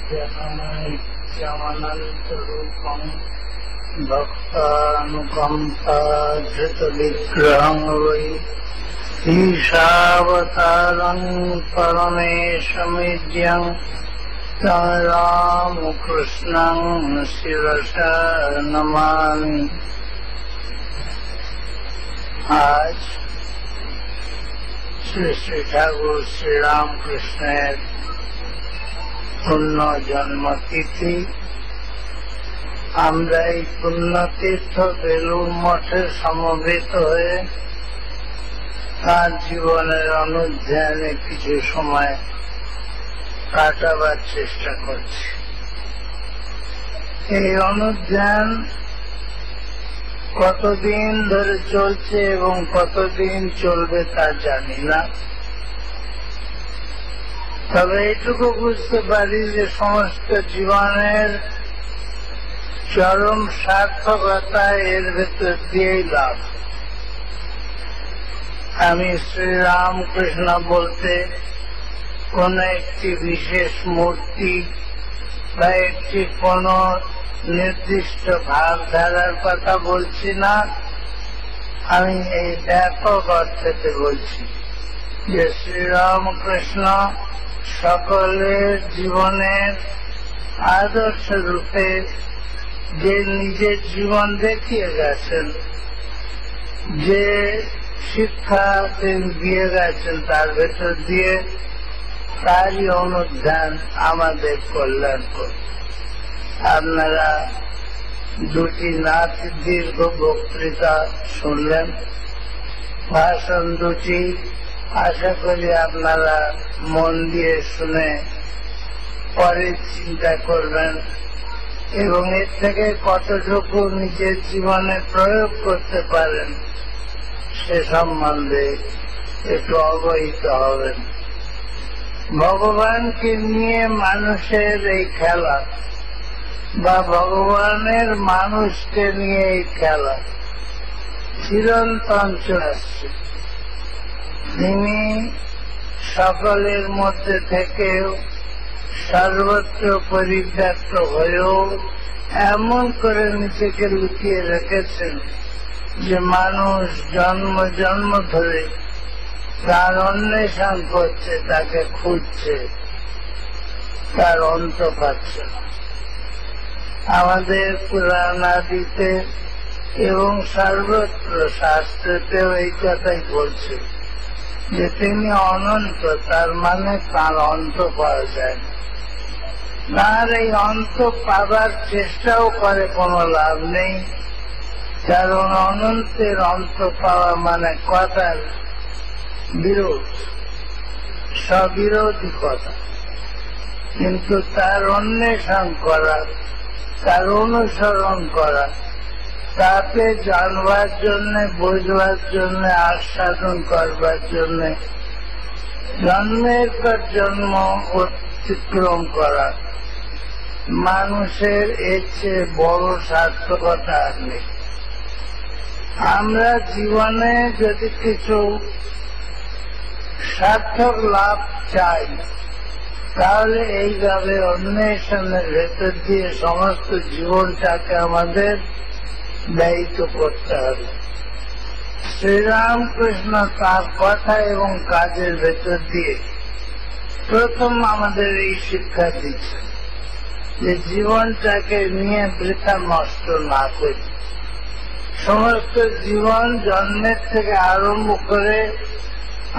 नित्यमनन्तरूपं भक्तानुकम्पाधृतविग्रहं वै ईशावतारं परमेशमिद्यं तं रामकृष्णं शिरसा नमामि। आज श्री श्री ठाकुर श्री रामकृष्णের পুণ্য জন্মতিথি। আমরা এই পুণ্যতীর্থ বেলুড় মঠে সমবেত হয়ে তার জীবনের অনুধ্যানে কিছু সময় কাটাবার চেষ্টা করছি। এই অনুধ্যান কতদিন ধরে চলছে এবং কতদিন চলবে তা জানি না, তবে এইটুকু বুঝতে পারি যে সমস্ত জীবনের চরম সার্থকতা এর ভেতর দিয়েই লাভ। আমি শ্রীরামকৃষ্ণ বলতে কোন একটি বিশেষ মূর্তি বা একটি কোন নির্দিষ্ট ভাবধারার কথা বলছি না, আমি এই ব্যাপক অর্থে বলছি যে শ্রীরামকৃষ্ণ সকলের জীবনের আদর্শ রূপে যে নিজের জীবন দেখিয়ে গেছেন, যে শিক্ষা তিনি দিয়ে গেছেন, তার ভেতর দিয়ে তারই অনুধ্যান আমাদের কল্যাণ করে। আপনারা দুটি নাচ দীর্ঘ বক্তৃতা শুনলেন, ভাষণ দুটি আশা করি আপনারা মন দিয়ে শুনে পরে চিন্তা করবেন এবং এর থেকে কতটুকু নিজের জীবনে প্রয়োগ করতে পারেন সে সম্বন্ধে একটু অবহিত হবেন। ভগবানকে নিয়ে মানুষের এই খেলা বা ভগবানের মানুষকে নিয়ে এই খেলা চিরন্তন চলে আসছে। তিনি সকলের মধ্যে থেকেও সর্বত্র পরিব্যাপ্ত হয়েও এমন করে নিজেকে লুকিয়ে রেখেছেন যে মানুষ জন্ম জন্ম ধরে তার অন্বেষণ করছে, তাকে খুঁজছে, তার অন্ত পাচ্ছে না। আমাদের পুরাণ আদিতে এবং সর্বত্র শাস্ত্রেতেও এই কথাই বলছে যে তিনি অনন্ত, তার মানে তার অন্ত পাওয়া যায় না। তার এই অন্ত পাবার চেষ্টাও করে কোনো লাভ নেই, কারণ অনন্তের অন্ত পাওয়া মানে কথার বিরোধ, স্ববিরোধী কথা। কিন্তু তার অন্বেষণ করা, তার অনুসরণ করা, তাতে জানবার জন্য, বুঝবার জন্য, আস্বাদন করবার জন্য জন্মের পর জন্ম অতিক্রম করা মানুষের এর চেয়ে বড় সার্থকতা আর নেই। আমরা জীবনে যদি কিছু সার্থক লাভ চাই তাহলে এইভাবে অন্বেষণের ভেতর দিয়ে সমস্ত জীবনটাকে আমাদের ব্যয়িত করতে হবে। শ্রীরামকৃষ্ণ তার কথা এবং কাজের ভেতর দিয়ে প্রথম আমাদের এই শিক্ষা দিচ্ছেন যে জীবনটাকে নিয়ে বৃথা নষ্ট না করি। সমস্ত জীবন জন্মের থেকে আরম্ভ করে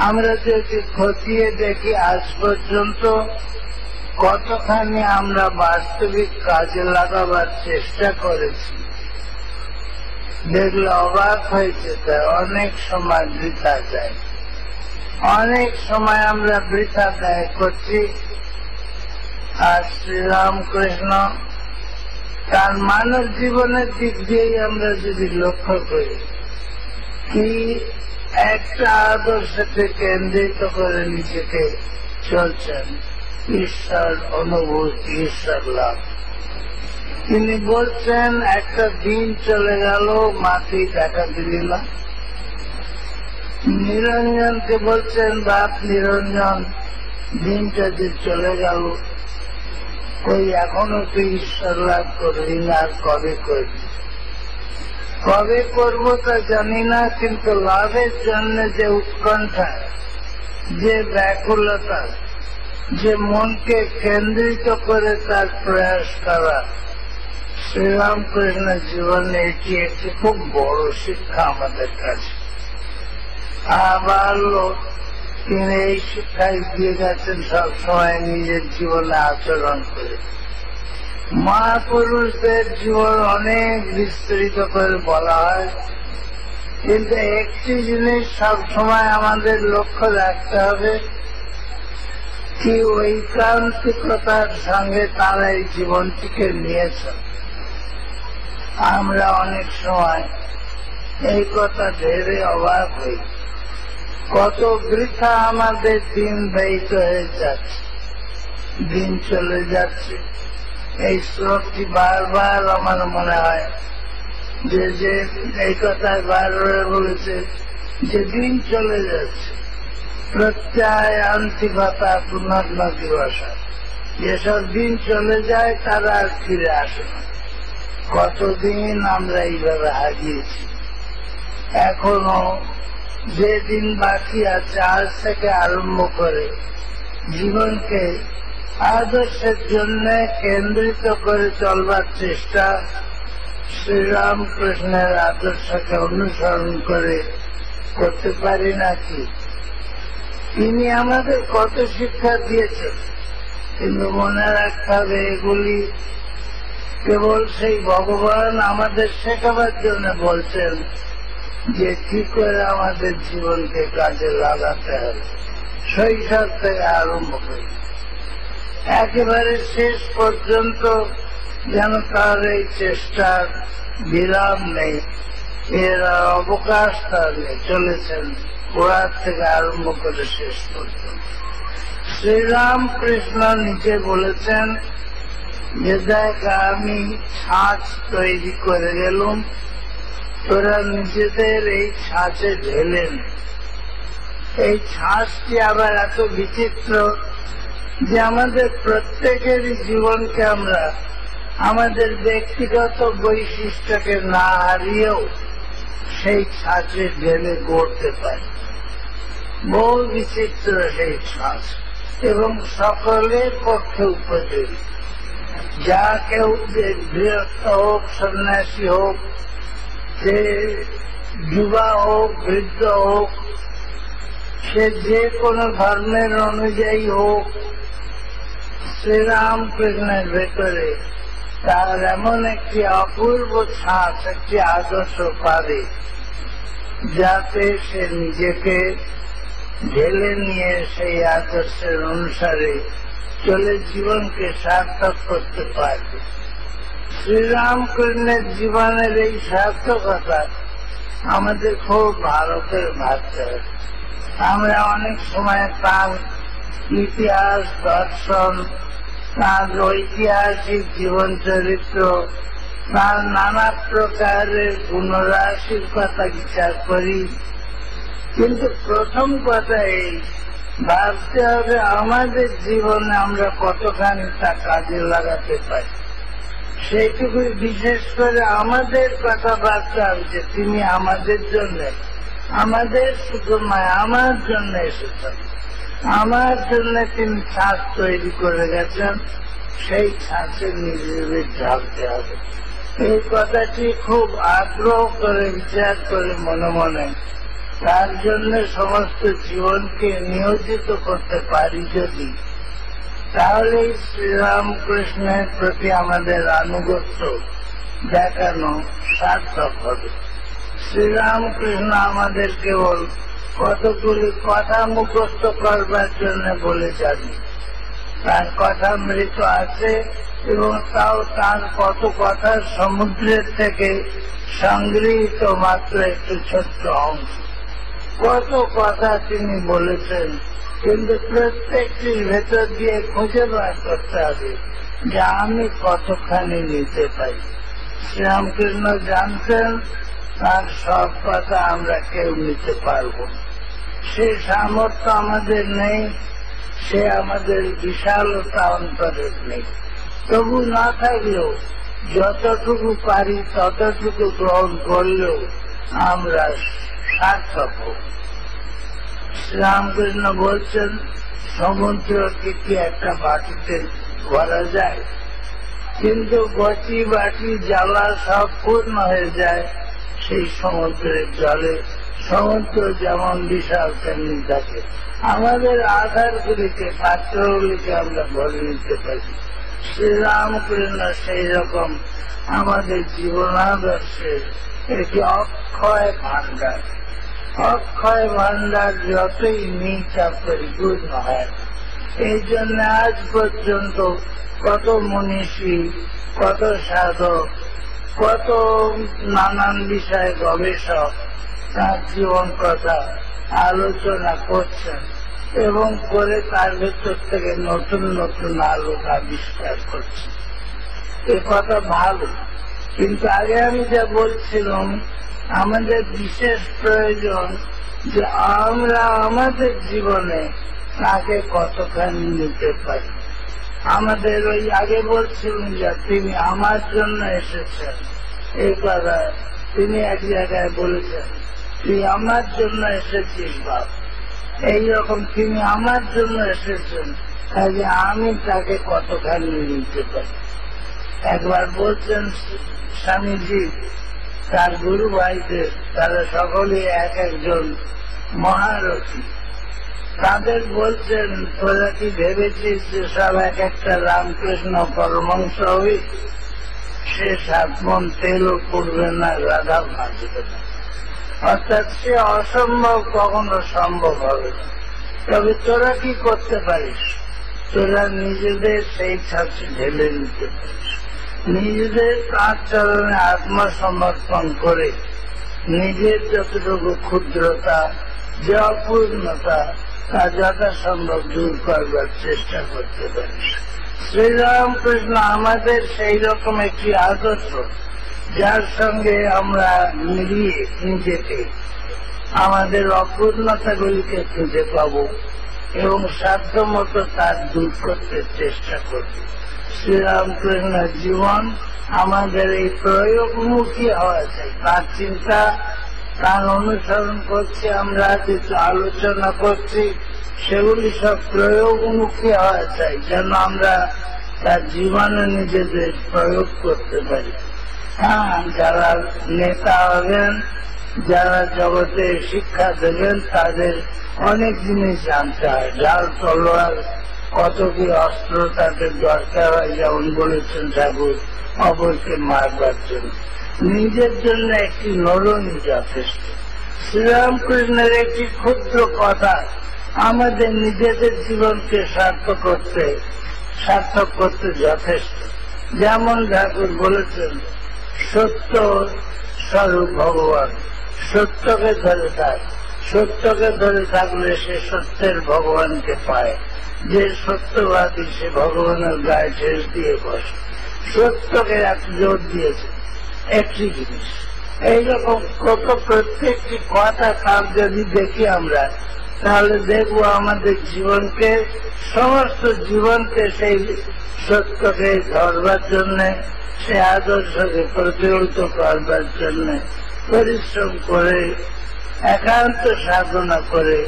আমরা যদি খতিয়ে দেখি আজ পর্যন্ত কতখানি আমরা বাস্তবিক কাজে লাগাবার চেষ্টা করেছি, দেখলে অবাক হয়েছে। তাই অনেক সময় বৃথা যায়, অনেক সময় আমরা বৃথা ব্যয় করছি। আর শ্রীরামকৃষ্ণ তার মানব জীবনের দিক দিয়েই আমরা যদি লক্ষ্য করি, কি একটা আদর্শকে কেন্দ্রিত করে নিজেকে চলছেন, ঈশ্বর অনুভূতি, ঈশ্বর লাভ। তিনি বলছেন একটা দিন চলে গেল, মাকেই দেখা দিলি না। নিরঞ্জনকে বলছেন, বাপ নিরঞ্জন, দিনটা যে চলে গেল কই এখনো তো ঈশ্বর লাভ করলি না, আর কবে করবি? কবে করব তা জানি না, কিন্তু লাভের জন্য যে উৎকণ্ঠা, যে ব্যাকুলতা, যে মনকে কেন্দ্রিত করে তার প্রয়াস করা, শ্রীরামকৃষ্ণের জীবনে এটি একটি খুব বড় শিক্ষা আমাদের কাছে। আবার লোক তিনি এই শিক্ষায় দিয়ে গেছেন সবসময় নিজের জীবনে আচরণ করে। মহাপুরুষদের জীবন অনেক বিস্তৃত করে বলা হয়, কিন্তু একটি জিনিস সবসময় আমাদের লক্ষ্য রাখতে হবে, কি ঐকান্তিকতার সঙ্গে তারা এই জীবনটিকে নিয়েছেন। আমরা অনেক সময় এই কথা ভেবে অবাক হই, কত বৃথা আমাদের দিন ব্যয়িত হয়ে যাচ্ছে, দিন চলে যাচ্ছে। এই শ্লোকটি বারবার আমার মনে হয় যে এই কথায় বারবার বলেছে যে দিন চলে যাচ্ছে, প্রত্যয় আন্তিকতা পুনর্ন দিবসা, যেসব দিন চলে যায় তারা আর ফিরে আসে না। কতদিন আমরা এইভাবে হারিয়েছি। এখনো যে দিন বাকি আছে, আজ থেকে আরম্ভ করে জীবনকে আদর্শের জন্য কেন্দ্রিত করে চলবার চেষ্টা, শ্রীরামকৃষ্ণের আদর্শকে অনুসরণ করে করতে পারি নাকি? তিনি আমাদের কত শিক্ষা দিয়েছেন, কিন্তু মনে রাখতে হবে এগুলি কেবল সেই ভগবান আমাদের শেখাবার জন্য বলছেন যে কি করে আমাদের জীবনকে কাজে লাগাতে হবে, শৈশব থেকে আরম্ভ করে একেবারে শেষ পর্যন্ত যেন তার এই চেষ্টার বিরাম নেই, এর অবকাশ তার নেই, চলেছেন গোড়ার থেকে আরম্ভ করে শেষ পর্যন্ত। শ্রীরামকৃষ্ণ নিজে বলেছেন যে দেখ, আমি ছাঁচ তৈরি করে গেলুম, তোরা নিজেদের এই ছাঁচে ঢেলেন। এই ছাঁচটি আবার এত বিচিত্র যে আমাদের প্রত্যেকেরই জীবনকে আমরা আমাদের ব্যক্তিগত বৈশিষ্ট্যকে না হারিয়েও সেই ছাঁচে ঢেলে গড়তে পারি। বহু বিচিত্র সেই ছাঁচ এবং সকলের পক্ষে উপযোগী। যা কেউ গৃহস্থ হোক, সন্ন্যাসী হোক, সে যুবা হোক, বৃদ্ধ হোক, সে যে কোনো ধর্মের অনুযায়ী হোক, শ্রীরামকৃষ্ণের ভেতরে তার এমন একটি অপূর্ব ছাঁচ, একটি আদর্শ পাবে, যাতে সে নিজেকে ঢেলে নিয়ে সেই আদর্শের অনুসারে চলে জীবনকে সার্থক করতে পারবে। শ্রীরামকৃষ্ণের জীবনের এই সার্থকতা আমাদের খুব ভালো করে ভাবতে হবে। আমরা অনেক সময় তার ইতিহাস, দর্শন, তার ঐতিহাসিক জীবন চরিত্র, তার নানা প্রকারের গুণরাশির কথা বিচার করি, কিন্তু প্রথম কথা এই ভাবতে হবে আমাদের জীবনে আমরা কতখানি তা কাজে লাগাতে পারি। সেইটুকু বিশেষ করে আমাদের কথা ভাবতে হবে যে তিনি আমাদের জন্য, আমাদের শুধু নয় আমার জন্য এসেছেন, আমার জন্য তিনি ছাঁচ তৈরি করে গেছেন, সেই ছাঁচে নিজেদের ঢালতে হবে। এই কথাটি খুব আগ্রহ করে বিচার করে মনে মনে তার জন্য সমস্ত জীবনকে নিয়োজিত করতে পারি যদি, তাহলে শ্রীরামকৃষ্ণের প্রতি আমাদের আনুগত্য দেখানো সার্থক হবে। শ্রীরামকৃষ্ণ আমাদের কেবল কতগুলি কথা মুখস্থ করবার জন্য বলে যাননি, তার কথামৃত আছে এবং তাও তার কত কথার সমুদ্রের থেকে সংগৃহীত মাত্র একটু ছোট্ট অংশ। কত কথা তিনি বলেছেন, কিন্তু প্রত্যেকটির ভেতর দিয়ে খুঁজে বার করতে হবে যে আমি কতখানি নিতে পারি। শ্রীরামকৃষ্ণ জানতেন তার সব কথা আমরা কেউ নিতে পারব না, সে সামর্থ্য আমাদের নেই, সে আমাদের বিশালতা অন্তরের নেই। তবু না থাকলেও যতটুকু পারি ততটুকু গ্রহণ করলেও আমরা সার্থক হব। শ্রীরামকৃষ্ণ বলছেন সমুদ্রকে কি একটা বাটিতে ভরা যায়, কিন্তু বটি বাটি জ্বালা সব পূর্ণ হয়ে যায় সেই সমুদ্রের জলে। সমুদ্র যেমন বিশাল তেমনি থাকে, আমাদের আধারগুলিকে পাত্রগুলিকে আমরা ভরে নিতে পারি। শ্রীরামকৃষ্ণ সেই রকম আমাদের জীবনাদর্শের একটি অক্ষয় ভাণ্ডার। অক্ষয় ভাণ্ডার যতই নিচা পরিপূর্ণ হয়, এই জন্য আজ পর্যন্ত কত মনীষী, কত সাধক, কত নানান বিষয়ে গবেষক তার জীবন কথা আলোচনা করছেন এবং করে তার ভেতর থেকে নতুন নতুন আলোক আবিষ্কার করছেন। এ কথা ভালো, কিন্তু আগে আমি যা বলছিলাম, আমাদের বিশেষ প্রয়োজন যে আমরা আমাদের জীবনে তাকে কতখানি নিতে পারি। আমাদের ওই আগে বলছিলেন যে তিনি আমার জন্য এসেছেন, এই কথা তিনি এক জায়গায় বলেছেন, তুই আমার জন্য এসেছিস বাপ, এইরকম তিনি আমার জন্য এসেছেন, কাজে আমি তাকে কতখানি নিতে পারি। একবার বলছেন স্বামীজি তার গুরু ভাইদের, তারা সকলে এক একজন মহারথী, তাদের বলছেন তোরা কি ভেবেছিস যে সব এক একটা রামকৃষ্ণ পরমহংস হবে? সে 7 মণ তেলও পড়বে না, রাধা ভাজবে না। অর্থাৎ সে অসম্ভব কখনো সম্ভব হবে না। তবে তোরা কি করতে পারিস? তোরা নিজেদের সেই ছাঁচে ঢেলে নিতে পারিস, নিজেদের তাঁর চরণে আত্মসমর্পণ করে নিজের যতটুকু ক্ষুদ্রতা, যে অপূর্ণতা, তা যথাসম্ভব দূর করবার চেষ্টা করতে পারিস। শ্রীরামকৃষ্ণ আমাদের সেই রকম একটি আদর্শ, যার সঙ্গে আমরা মিলিয়ে নিজেকে আমাদের অপূর্ণতাগুলিকে খুঁজে পাব এবং সাধ্যমতো তার দূর করতে চেষ্টা করব। শ্রীরামকৃষ্ণের জীবন আমাদের এই প্রয়োগমুখী হওয়া চাই। তার চিন্তা, তার অনুসরণ করছি, আমরা কিছু আলোচনা করছি, সেগুলি সব প্রয়োগমুখী হওয়া চাই, যেন আমরা তার জীবনে নিজেদের প্রয়োগ করতে পারি। হ্যাঁ, যারা নেতা হবেন, যারা জগতে শিক্ষা দেবেন, তাদের অনেক জিনিস জানতে হয়। ঢাল তলোয়ার, কত কি অস্ত্র তাদের দরকার হয়, যেমন বলেছেন ঠাকুর, অপরকে মারবার জন্য। নিজের জন্য একটি নরণই যথেষ্ট। শ্রীরামকৃষ্ণের একটি ক্ষুদ্র কথা আমাদের নিজেদের জীবনকে সার্থক করতে যথেষ্ট। যেমন ঠাকুর বলেছেন, সত্য স্বরূপ ভগবান, সত্যকে ধরে থাক, সত্যকে ধরে থাকলে সে সত্যের ভগবানকে পায়। যে সত্যবাদী সে ভগবানের গায়ে ঠেস দিয়ে বসে। সত্যকে এক জোর দিয়েছে একটি জিনিস। এইরকম কত প্রত্যেকটি কথা তার যদি দেখি আমরা, তাহলে দেখবো আমাদের জীবনকে, সমস্ত জীবনকে সেই সত্যকে ধরবার জন্য, সে আদর্শকে প্রতিহত করবার জন্য পরিশ্রম করে, একান্ত সাধনা করে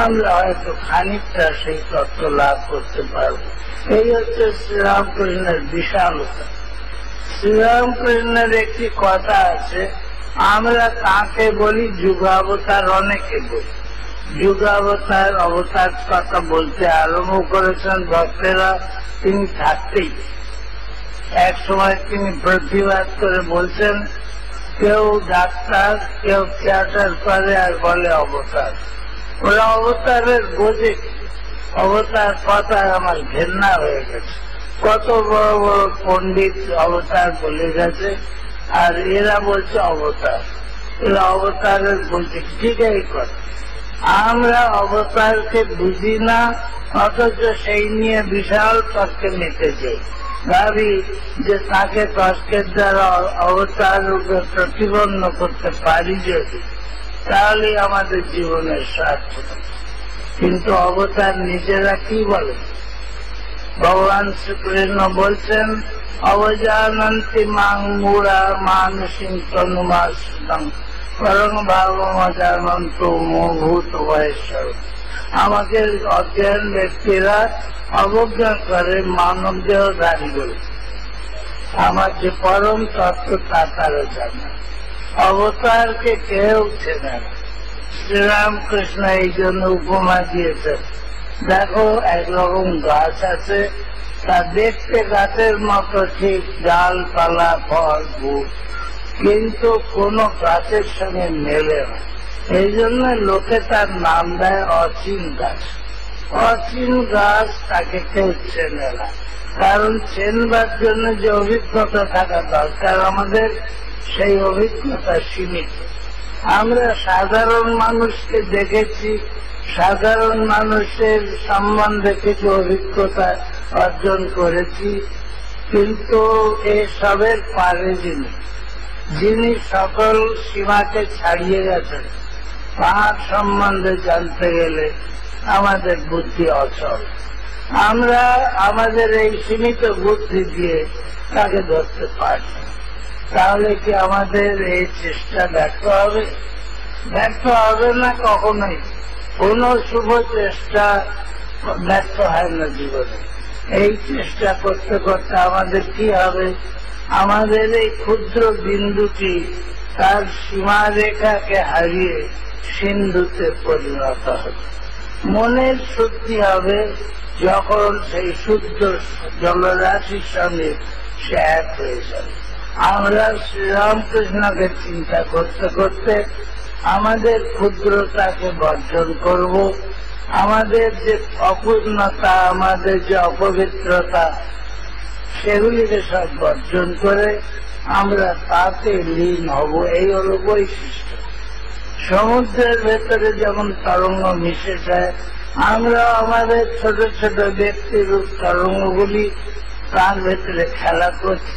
আমরা হয়তো খানিকটা সেই তত্ত্ব লাভ করতে পারব। এই হচ্ছে শ্রীরামকৃষ্ণের বিশালতা। শ্রীরামকৃষ্ণের একটি কথা আছে, আমরা তাকে বলি যুগাবতার, অনেকে বলি যুগাবতার। অবতার কথা বলতে আরম্ভ করেছেন ভক্তেরা, তিনি থাকতেই এক সময় তিনি প্রতিবাদ করে বলছেন, কেউ ডাক্তার, কেউ থিয়েটার করে আর বলে অবতার। ওরা অবতারের বোঝে, অবতার কথা আমার ঘেন্না হয়ে গেছে। কত বড় বড় পণ্ডিত অবতার বলে গেছে, আর এরা বলছে অবতার। এরা অবতারের বলছে, ঠিক এই কথা। আমরা অবতারকে বুঝি না, অথচ সেই নিয়ে বিশাল তর্কে মেতে যাই। ভাবি যে তাকে তর্কের দ্বারা অবতার রূপে প্রতিপন্ন করতে পারি যদি, তাহলে আমাদের জীবনের সার্থক। কিন্তু অবতার নিজেরা কি বলে? ভগবান শ্রীকৃষ্ণ বলছেন, অবজানন্তি মাং মূঢ়া মানসিং তনুমাশ্রিতং পরং ভাবমজানন্ত ভূত বয়স্বর। আমাকে অজ্ঞান ব্যক্তিরা অবজ্ঞা করে মানব দেহধারী বলে, আমার যে পরম তত্ত্ব তা তারা জানে। অবতারকে কেউ চেনে না। শ্রীরামকৃষ্ণ এই জন্য উপমা দিয়েছেন, দেখো একরকম গাছ আছে, তা দেখতে গাছের মতো ঠিক ডালপালা ফল ফুল, কিন্তু কোন গাছের সঙ্গে মেলে না। এই জন্য লোকে তার নাম দেয় অচিন গাছ। অচিন গাছ তাকে কেউ চেনে না, কারণ চেনবার জন্য যে অভিজ্ঞতা থাকা দরকার আমাদের, সেই অভিজ্ঞতা সীমিত। আমরা সাধারণ মানুষকে দেখেছি, সাধারণ মানুষের সম্বন্ধে কিছু অভিজ্ঞতা অর্জন করেছি, কিন্তু এসবের পারে যিনি সকল সীমাকে ছাড়িয়ে গেছেন, তাঁর সম্বন্ধে জানতে গেলে আমাদের বুদ্ধি অচল। আমরা আমাদের এই সীমিত বুদ্ধি দিয়ে তাকে ধরতে পারি। তাহলে কি আমাদের এই চেষ্টা ব্যর্থ হবে? ব্যর্থ হবে না কখনোই। কোন শুভ চেষ্টা ব্যর্থ হয় না জীবনে। এই চেষ্টা করতে করতে আমাদের কি হবে? আমাদের এই ক্ষুদ্র বিন্দুটি তার সীমারেখাকে হারিয়ে সিন্ধুতে পরিণত হবে। মনের শুদ্ধি হবে যখন সেই শুদ্ধ জলরাশির সঙ্গে সে এক হয়ে যাবে। আমরা শ্রীরামকৃষ্ণকে চিন্তা করতে করতে আমাদের ক্ষুদ্রতাকে বর্জন করব, আমাদের যে অপূর্ণতা, আমাদের যে অপবিত্রতা, সেগুলিকে সব বর্জন করে আমরা তাতে লীন হব। এই হল বৈশিষ্ট্য। সমুদ্রের ভেতরে যেমন তরঙ্গ মিশে যায়, আমরা আমাদের ছোট ছোট ব্যক্তিরূপ তরঙ্গগুলি তার ভেতরে খেলা করছি।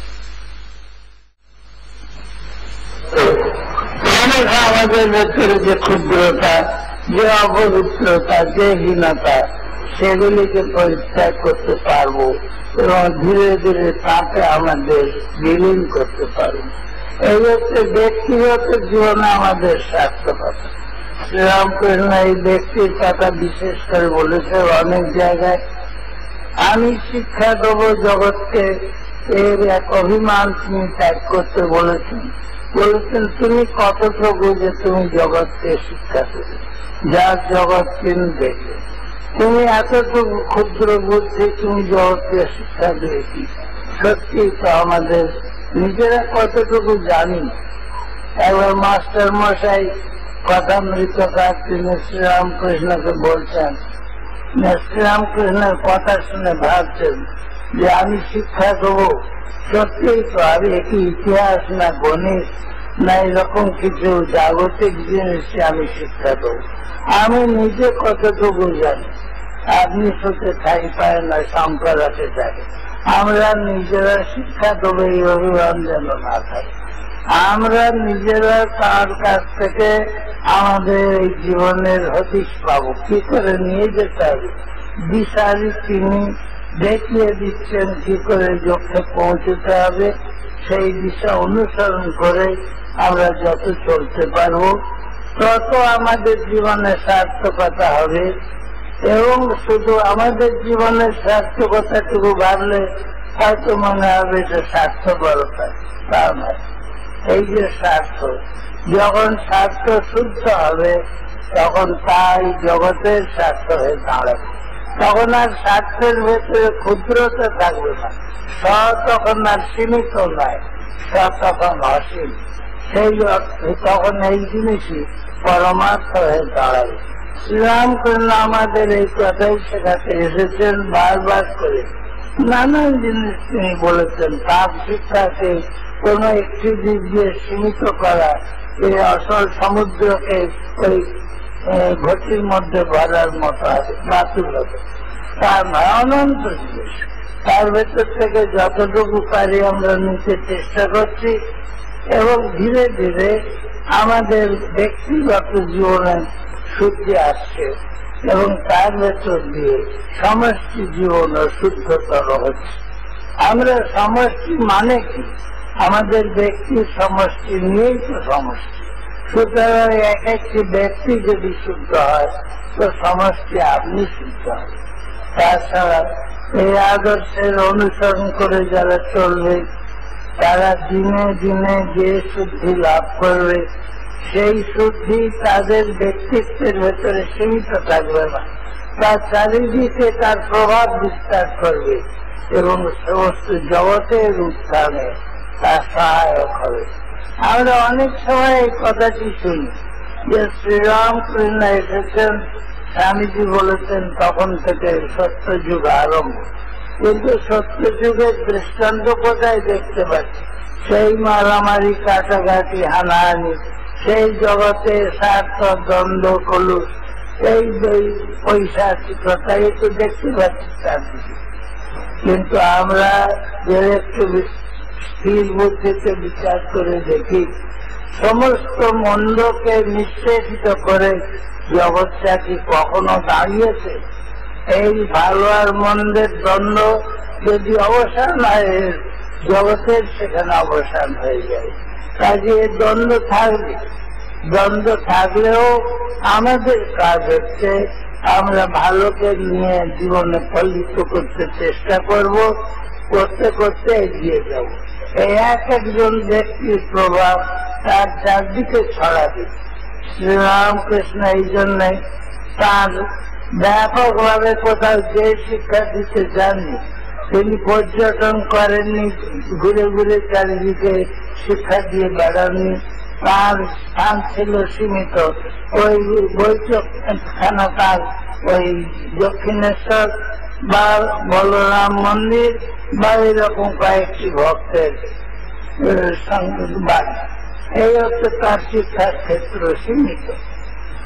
আমাদের ভেতরে যে ক্ষুদ্রতা, যে অপবিত্রতা, যে হীনতা, সেগুলিকে পরিত্যাগ করতে পারবো এবং ধীরে ধীরে তাকে আমাদের বিলীন করতে পারবো। এই হচ্ছে ব্যক্তিগত জীবনে আমাদের সার্থকতা। শ্রীরামকৃষ্ণ এই ব্যক্তির কথা বিশেষ করে বলেছে অনেক জায়গায়। আমি শিক্ষা দেব জগৎকে, এর এক অভিমান তিনি ত্যাগ করতে বলেছেন। তুমি কতটুকু যে তুমি জগৎকে শিক্ষা দেবে, যার জগৎ তিনি দেখবে। তুমি এতটুকু ক্ষুদ্র বুদ্ধি, তুমি জগৎকে শিক্ষা দেবে কি? সত্যি তো আমাদের নিজেরা কতটুকু জানি। একবার মাস্টার মশাই কথামৃতকার তিনি শ্রীরামকৃষ্ণকে বলছেন, শ্রীরামকৃষ্ণের কথা শুনে ভাবছেন যে আমি শিক্ষা দেবো, সত্যিই তো আমি একটি ইতিহাস না গণিত না এরকম কিছু জাগতিক জিনিস আমি শিক্ষা দেবো। আমি নিজে কতটুকু জানি। আপনি শুতে ঠাই পায় না, শঙ্কর আছে থাকে। আমরা নিজেরা শিক্ষা দেবো এই অভিমান যেন না থাকে। আমরা নিজেরা তার কাছ থেকে আমাদের এই জীবনের হদিশ পাবো। কি করে নিয়ে যেতে হবে, দিশারি তিনি দেখিয়ে দিচ্ছেন কি করে লক্ষ্যে পৌঁছতে হবে। সেই দিশা অনুসরণ করে আমরা যত চলতে পারবো, তত আমাদের জীবনে সার্থকতা হবে। এবং শুধু আমাদের জীবনের সার্থকতাটুকু ভাবলে হয়তো মনে হবে যে স্বার্থপরতা, তা নয়। এই যে স্বার্থ, যখন স্বার্থ শুদ্ধ হবে তখন তাই জগতের স্বার্থ হয়ে দাঁড়াবে। তখন আর স্বার্থের ভেতরে ক্ষুদ্রতা থাকবে না। তখন আর সীমিত নয়, তখন অসীম। সেই অর্থে তখন এই জিনিসই পরমার্থ হয়ে দাঁড়াবে। শ্রীরামকৃষ্ণ আমাদের এই কথাই শেখাতে এসেছেন বারবার করে। নানান জিনিস তিনি বলেছেন। তাপ শিক্ষাকে কোন একটি দিক দিয়ে সীমিত করা, এই আসল সমুদ্রকে ওই ঘটির মধ্যে ভরার মতো হবে, বাতুল হবে। তার নয়, অনন্ত জিনিস। তার ভেতর থেকে যতটুকু পারি আমরা নিতে চেষ্টা করছি এবং ধীরে ধীরে আমাদের ব্যক্তিগত জীবনে শুদ্ধি আসছে। এবং তার ভেতর দিয়ে সমষ্টি জীবন শুদ্ধতর হচ্ছে। আমরা সমষ্টি মানে কি? আমাদের ব্যক্তির সমষ্টি নিয়েই তো সমষ্টি। সুতরাং এক একটি ব্যক্তি যদি শুদ্ধ হয় তো সমষ্টি আপনি শুদ্ধ হয়। তাছাড়া এই আদর্শের অনুসরণ করে যারা চলবে তারা দিনে দিনে যে শুদ্ধি লাভ করবে সেই শুদ্ধি তাদের ব্যক্তিত্বের ভেতরে সীমিত থাকবে না, তার চারিদিকে তার প্রভাব বিস্তার করবে এবং সমস্ত জগতের উত্থানে তার সহায়ক হবে। আমরা অনেক সময় এই কথাটি শুনি যে শ্রীরামকৃষ্ণ এসেছেন, স্বামীজি বলেছেন তখন থেকে সত্যযুগ আরম্ভ। কিন্তু সত্যযুগের দৃষ্টান্ত কোথায় দেখতে পাচ্ছি? সেই মারামারি, কাটাকাটি, হানাহানি, সেই জগতে স্বার্থ, দ্বন্দ্ব, কলুষ, এই পৈশাচিকতা একটু দেখতে পাচ্ছি চারদিকে। কিন্তু আমরা যে একটু স্থির বুদ্ধিতে বিচার করে দেখি, সমস্ত মন্দকে নিঃশেষিত করে জগৎটা কি কখনো দাঁড়িয়েছে? এই ভালো আর মন্দের দ্বন্দ্ব যদি অবসান হয়, জগতের সেখানে অবসান হয়ে যায়। কাজে দ্বন্দ্ব থাকবে। দ্বন্দ্ব থাকলেও আমাদের কাজ হচ্ছে আমরা ভালোকে নিয়ে জীবনে ফলিত করতে চেষ্টা করব, করতে করতে এগিয়ে যাব। এই এক একজন ব্যক্তির প্রভাব তার চারদিকে ছড়াবে। শ্রীরামকৃষ্ণ এই জন্যে তার ব্যাপকভাবে কোথাও যে শিক্ষা দিতে যাননি, তিনি পর্যটন করেননি, ঘুরে ঘুরে চারিদিকে শিক্ষা দিয়ে বেড়াননি। তার স্থান ছিল সীমিত। ওই বৈঠকখানা তার ওই দক্ষিণেশ্বর বা বলরাম মন্দির বা এরকম কয়েকটি ভক্তের বাড়ি, এই হচ্ছে তার শিক্ষার ক্ষেত্র সীমিত।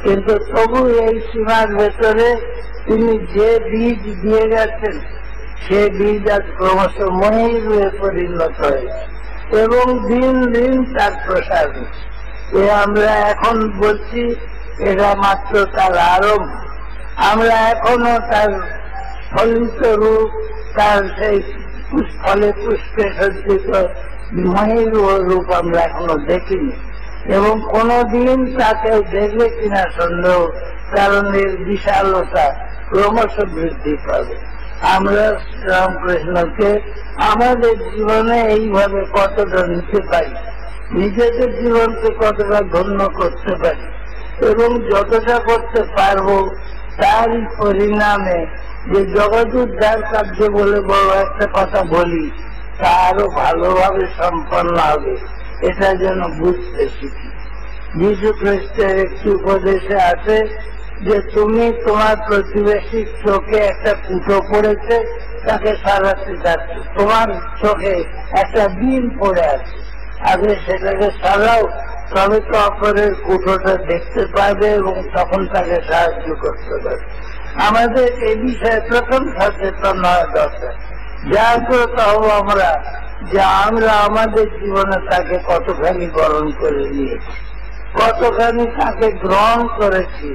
কিন্তু তবু এই সীমার ভেতরে তিনি যে বীজ দিয়ে গেছেন সে বীজ আজ ক্রমশ মহিরূপে পরিণত হয়েছে এবং দিন দিন তার প্রসার হচ্ছে। এ আমরা এখন বলছি এটা মাত্র তার আরম্ভ। আমরা এখনো তার ফলিত রূপ, তার সেই ফলে পুষ্পে সজ্জিত মহিরূপ রূপ আমরা এখনো দেখিনি এবং কোনদিন তাকে দেখবে কিনা সন্দেহ, কারণ এর বিশালতা ক্রমশ বৃদ্ধি পাবে। আমরা রামকৃষ্ণকে আমাদের জীবনে এইভাবে কতটা নিতে পারি, নিজেদের জীবনকে কতটা ধন্য করতে পারি এবং যতটা করতে পারবো তারই পরিণামে যে জগৎ উদ্ধার কার্য বলে বড় একটা কথা বলি তা আরো ভালোভাবে সম্পন্ন হবে, এটা যেন বুঝতে শিখি। যীশু খ্রিস্টের একটি উপদেশে আছে যে তুমি তোমার প্রতিবেশীর চোখে একটা কুটো পড়েছে তাকে সারাতে যাচ্ছে, তোমার চোখে একটা বিল পড়ে আছে, আগে সেটাকে সারাও, তবে তো অপরের কুটোটা দেখতে পাবে এবং তখন তাকে সাহায্য করতে পারবে। আমাদের এই বিষয়ে প্রথম সচেতন হওয়া দরকার। জাগ্রত হব আমরা যে আমরা আমাদের জীবনে তাকে কতখানি গ্রহণ করে নিয়েছি, কতখানি তাকে গ্রহণ করেছি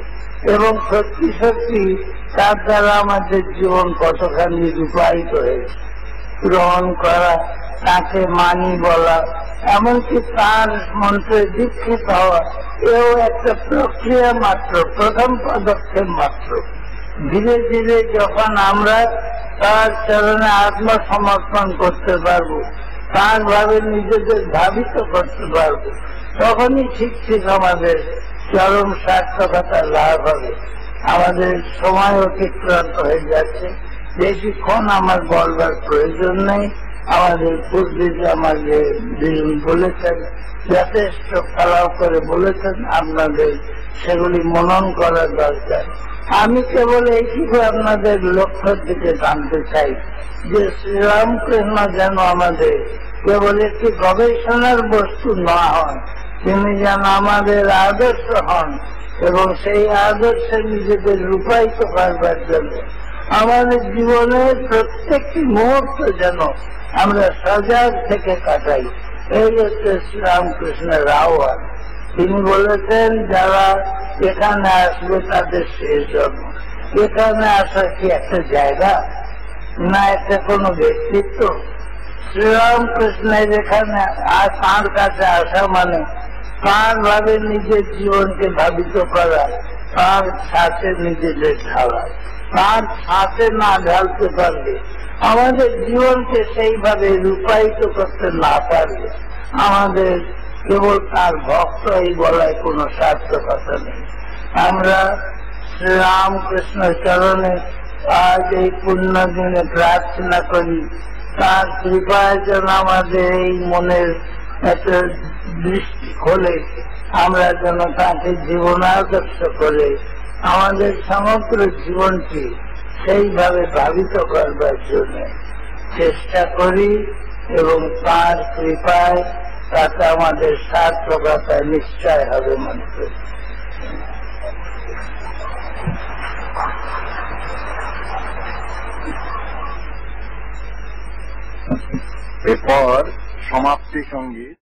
এবং সত্যি সত্যি তার দ্বারা আমাদের জীবন কতখানি রূপায়িত হয়েছে। গ্রহণ করা, তাকে মানি বলা, এমনকি তার মন্ত্রে দীক্ষিত হওয়া, এও একটা প্রক্রিয়া মাত্র, প্রথম পদক্ষেপ মাত্র। ধীরে ধীরে যখন আমরা তার চরণে আত্মসমর্পণ করতে পারবো, তার ভাবে নিজেদের ধাবিত করতে পারবো, তখনই ঠিক ঠিক আমাদের চরম সার্থকতা লাভ হবে। আমাদের সময় অতিক্রান্ত হয়ে যাচ্ছে, বেশিক্ষণ আমার বলবার প্রয়োজন নেই। আমাদের পূর্বে আমাদের বলেছেন, যথেষ্ট ফলাও করে বলেছেন, আপনাদের সেগুলি মনন করার দরকার। আমি কেবল এইটুকু আপনাদের লক্ষ্যের দিকে টানতে চাই যে শ্রীরামকৃষ্ণ যেন আমাদের কেবল একটি গবেষণার বস্তু না হন, তিনি যেন আমাদের আদর্শ হন এবং সেই আদর্শে নিজেদের রূপায়িত করবার জন্য আমাদের জীবনের প্রত্যেকটি মুহূর্ত যেন আমরা সজাগ থেকে কাটাই। এই হচ্ছে শ্রীরামকৃষ্ণের আহ্বান। তিনি বলেছেন যারা এখানে আসবে তাদের শেষ জন্ম। এখানে আসা কি একটা জায়গা, না একটা কোনো ব্যক্তিত্ব? শ্রীরামকৃষ্ণের এখানে আর তাঁর কাছে আসা মানে তাঁর ভাবে নিজের জীবনকে ভাবিত করা, তাঁর সাথে নিজেদের ঢালা। তাঁর সাথে না ঢালতে পারলে, আমাদের জীবনকে সেইভাবে রূপায়িত করতে না পারলে, আমাদের কেবল তার ভক্ত এই বলায় কোনো সার্থকতা নেই। আমরা শ্রীরামকৃষ্ণ চরণে আজ এই পুণ্য দিনে প্রার্থনা করি, তার কৃপায় যেন আমাদের এই মনের একটা দৃষ্টি খোলে, আমরা যেন তাকে জীবনাদর্শ করে আমাদের সমগ্র জীবনটি সেইভাবে ভাবিত করবার জন্য চেষ্টা করি, এবং তার কৃপায় তাতে আমাদের সার্থকতা নিশ্চয় হবে মনে করি। এরপর সমাপ্তি সঙ্গীত।